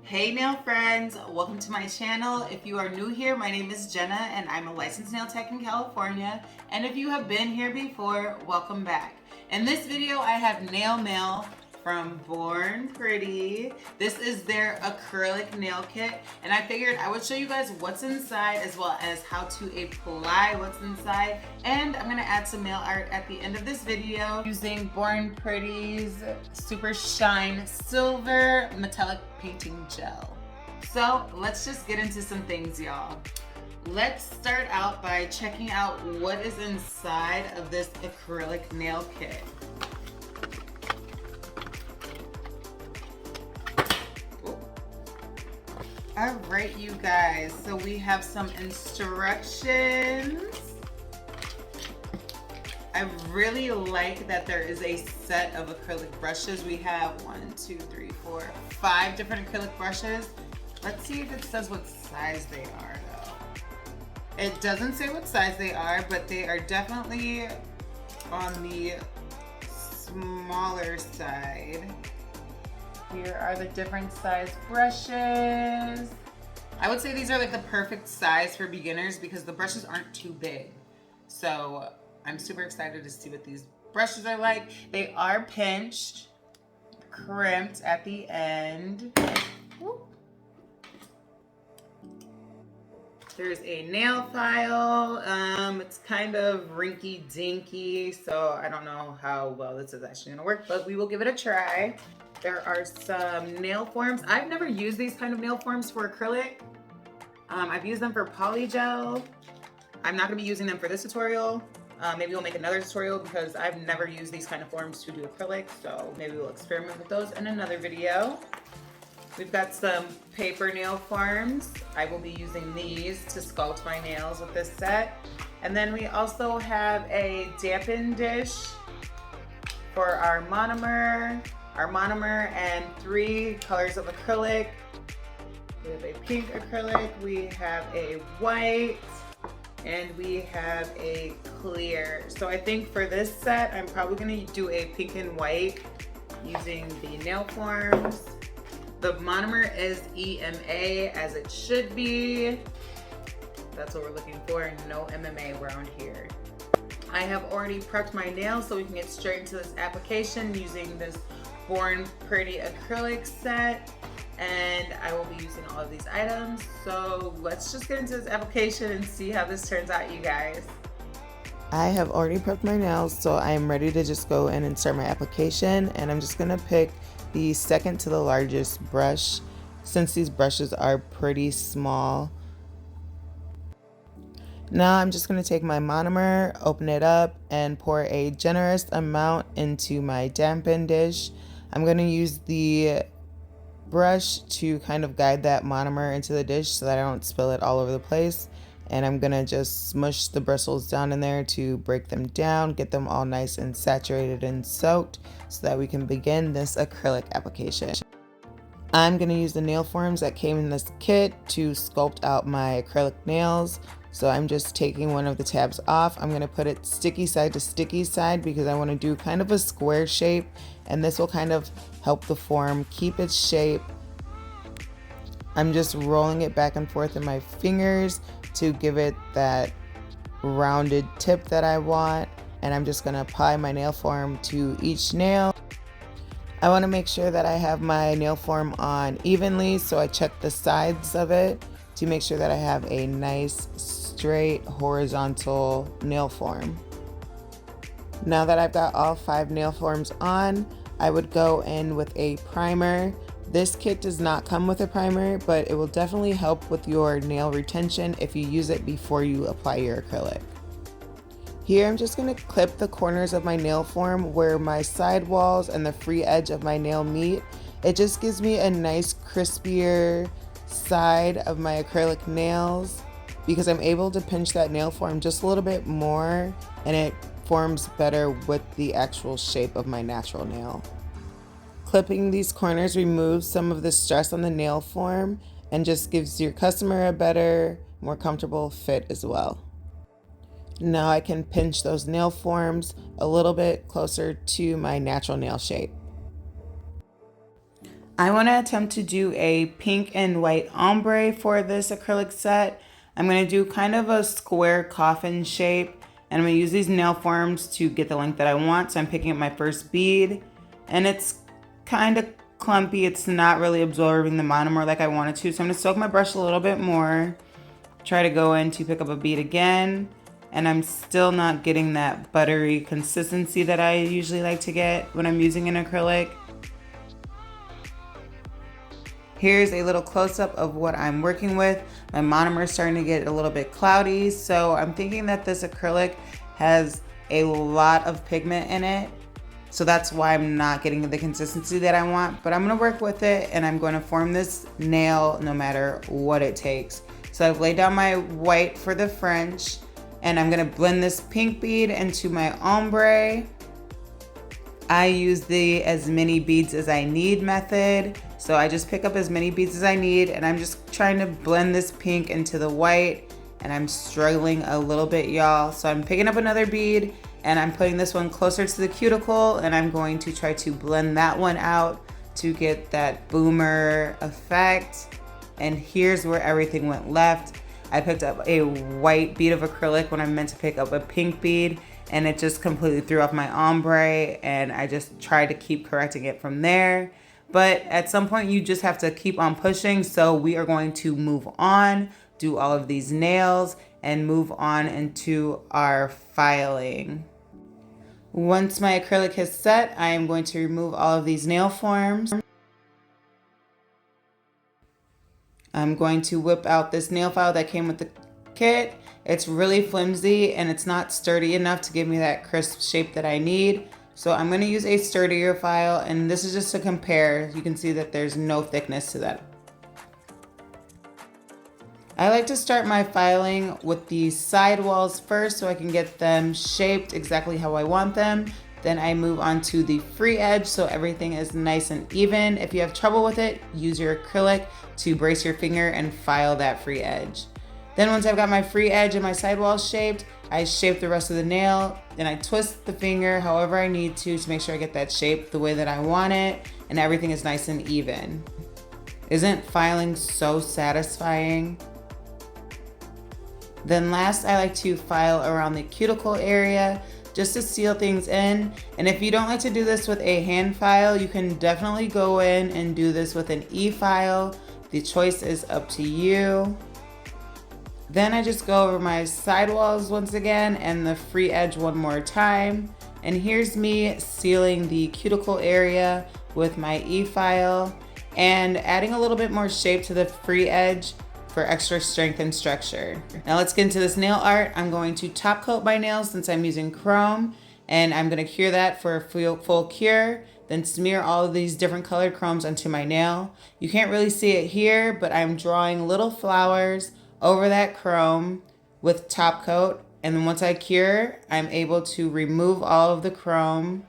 Hey nail friends, welcome to my channel. If you are new here, my name is Jenna and I'm a licensed nail tech in California. And if you have been here before, welcome back. In this video, I have nail mail from Born Pretty. This is their acrylic nail kit, and I figured I would show you guys what's inside as well as how to apply what's inside. And I'm gonna add some nail art at the end of this video using Born Pretty's Super Shine Silver Metallic Painting Gel. So let's just get into some things, y'all. Let's start out by checking out what is inside of this acrylic nail kit. All right, you guys, so we have some instructions. I really like that there is a set of acrylic brushes. We have 5 different acrylic brushes. Let's see if it says what size they are though. It doesn't say what size they are, but they are definitely on the smaller side. Here are the different size brushes. I would say these are like the perfect size for beginners because the brushes aren't too big. So I'm super excited to see what these brushes are like. They are pinched, crimped at the end. Whoop. There's a nail file. It's kind of rinky dinky, so I don't know how well this is actually gonna work, but we will give it a try. There are some nail forms. I've never used these kind of nail forms for acrylic. I've used them for polygel. I'm not gonna be using them for this tutorial. Maybe we'll make another tutorial because I've never used these kind of forms to do acrylic, so maybe we'll experiment with those in another video. We've got some paper nail forms. I will be using these to sculpt my nails with this set. And then we also have a dampen dish for our monomer and 3 colors of acrylic. We have a pink acrylic, we have a white, and we have a clear. So I think for this set, I'm probably gonna do a pink and white using the nail forms. The monomer is EMA as it should be. That's what we're looking for, no MMA around here. I have already prepped my nails so we can get straight into this application using this Born Pretty acrylic set, and I will be using all of these items. So let's just get into this application and see how this turns out, you guys. I have already prepped my nails, so I am ready to just go in and start my application, and I'm just gonna pick the second to the largest brush since these brushes are pretty small. Now I'm just going to take my monomer, open it up, and pour a generous amount into my dampen dish. I'm going to use the brush to kind of guide that monomer into the dish so that I don't spill it all over the place. And I'm going to just smush the bristles down in there to break them down, get them all nice and saturated and soaked so that we can begin this acrylic application. I'm going to use the nail forms that came in this kit to sculpt out my acrylic nails. So I'm just taking one of the tabs off. I'm going to put it sticky side to sticky side because I want to do kind of a square shape, and this will kind of help the form keep its shape. I'm just rolling it back and forth in my fingers to give it that rounded tip that I want, and I'm just going to apply my nail form to each nail. I want to make sure that I have my nail form on evenly, so I check the sides of it to make sure that I have a nice straight horizontal nail form. Now that I've got all 5 nail forms on, I would go in with a primer. This kit does not come with a primer, but it will definitely help with your nail retention if you use it before you apply your acrylic. Here I'm just going to clip the corners of my nail form where my side walls and the free edge of my nail meet. It just gives me a nice crispier side of my acrylic nails because I'm able to pinch that nail form just a little bit more, and it forms better with the actual shape of my natural nail. Clipping these corners removes some of the stress on the nail form and just gives your customer a better, more comfortable fit as well. Now I can pinch those nail forms a little bit closer to my natural nail shape. I want to attempt to do a pink and white ombre for this acrylic set. I'm going to do kind of a square coffin shape, and I'm going to use these nail forms to get the length that I want. So I'm picking up my first bead, and it's kind of clumpy. It's not really absorbing the monomer like I wanted to. So I'm going to soak my brush a little bit more, try to go in to pick up a bead again, and I'm still not getting that buttery consistency that I usually like to get when I'm using an acrylic. Here's a little close-up of what I'm working with. My monomer is starting to get a little bit cloudy, so I'm thinking that this acrylic has a lot of pigment in it. So that's why I'm not getting the consistency that I want, but I'm gonna work with it and I'm gonna form this nail no matter what it takes. So I've laid down my white for the French, and I'm gonna blend this pink bead into my ombre. I use the as many beads as I need method. So I just pick up as many beads as I need, and I'm just trying to blend this pink into the white, and I'm struggling a little bit, y'all. So I'm picking up another bead and I'm putting this one closer to the cuticle, and I'm going to try to blend that one out to get that boomer effect. And here's where everything went left. I picked up a white bead of acrylic when I meant to pick up a pink bead, and it just completely threw off my ombre, and I just tried to keep correcting it from there. But at some point you just have to keep on pushing. So we are going to move on, do all of these nails, and move on into our filing. Once my acrylic is set, I am going to remove all of these nail forms. I'm going to whip out this nail file that came with the kit. It's really flimsy and it's not sturdy enough to give me that crisp shape that I need. So I'm going to use a sturdier file, and this is just to compare. You can see that there's no thickness to that. I like to start my filing with the side walls first so I can get them shaped exactly how I want them. Then I move on to the free edge so everything is nice and even. If you have trouble with it, use your acrylic to brace your finger and file that free edge. Then once I've got my free edge and my sidewalls shaped, I shape the rest of the nail, and I twist the finger however I need to make sure I get that shape the way that I want it, and everything is nice and even. Isn't filing so satisfying? Then last, I like to file around the cuticle area just to seal things in. And if you don't like to do this with a hand file, you can definitely go in and do this with an e-file. The choice is up to you. Then I just go over my sidewalls once again and the free edge one more time. And here's me sealing the cuticle area with my e-file and adding a little bit more shape to the free edge for extra strength and structure. Now let's get into this nail art. I'm going to top coat my nails since I'm using chrome, and I'm going to cure that for a full cure, then smear all of these different colored chromes onto my nail. You can't really see it here, but I'm drawing little flowers over that chrome with top coat, and then once I cure, I'm able to remove all of the chrome,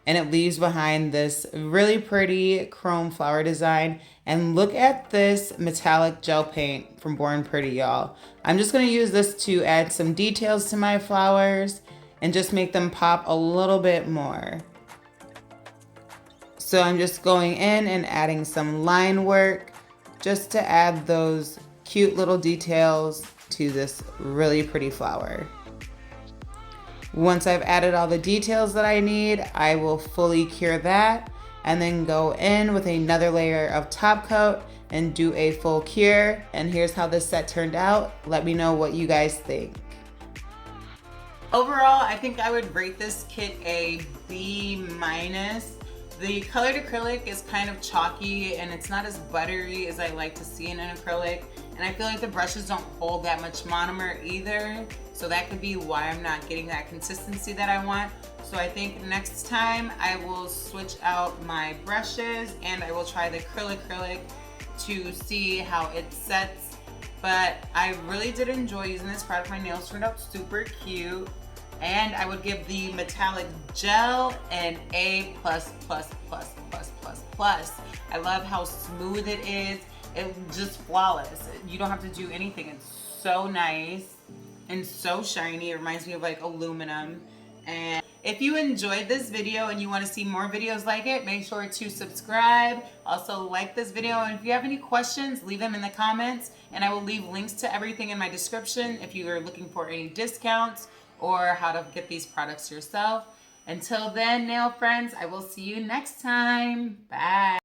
and it leaves behind this really pretty chrome flower design. And look at this metallic gel paint from Born Pretty, y'all. I'm just gonna use this to add some details to my flowers and just make them pop a little bit more. So I'm just going in and adding some line work just to add those cute little details to this really pretty flower. Once I've added all the details that I need, I will fully cure that and then go in with another layer of top coat and do a full cure. And here's how this set turned out. Let me know what you guys think. Overall, I think I would rate this kit a B-. The colored acrylic is kind of chalky and it's not as buttery as I like to see in an acrylic. And I feel like the brushes don't hold that much monomer either. So that could be why I'm not getting that consistency that I want. So I think next time I will switch out my brushes and I will try the acrylic to see how it sets. But I really did enjoy using this product. My nails turned out super cute. And I would give the metallic gel an A++++++. I love how smooth it is. It's just flawless. You don't have to do anything. It's so nice and so shiny. It reminds me of like aluminum. And If you enjoyed this video and you want to see more videos like it, make sure to subscribe. Also like this video. And if you have any questions, leave them in the comments. And I will leave links to everything in my description if you are looking for any discounts or how to get these products yourself. Until then, nail friends, I will see you next time. Bye.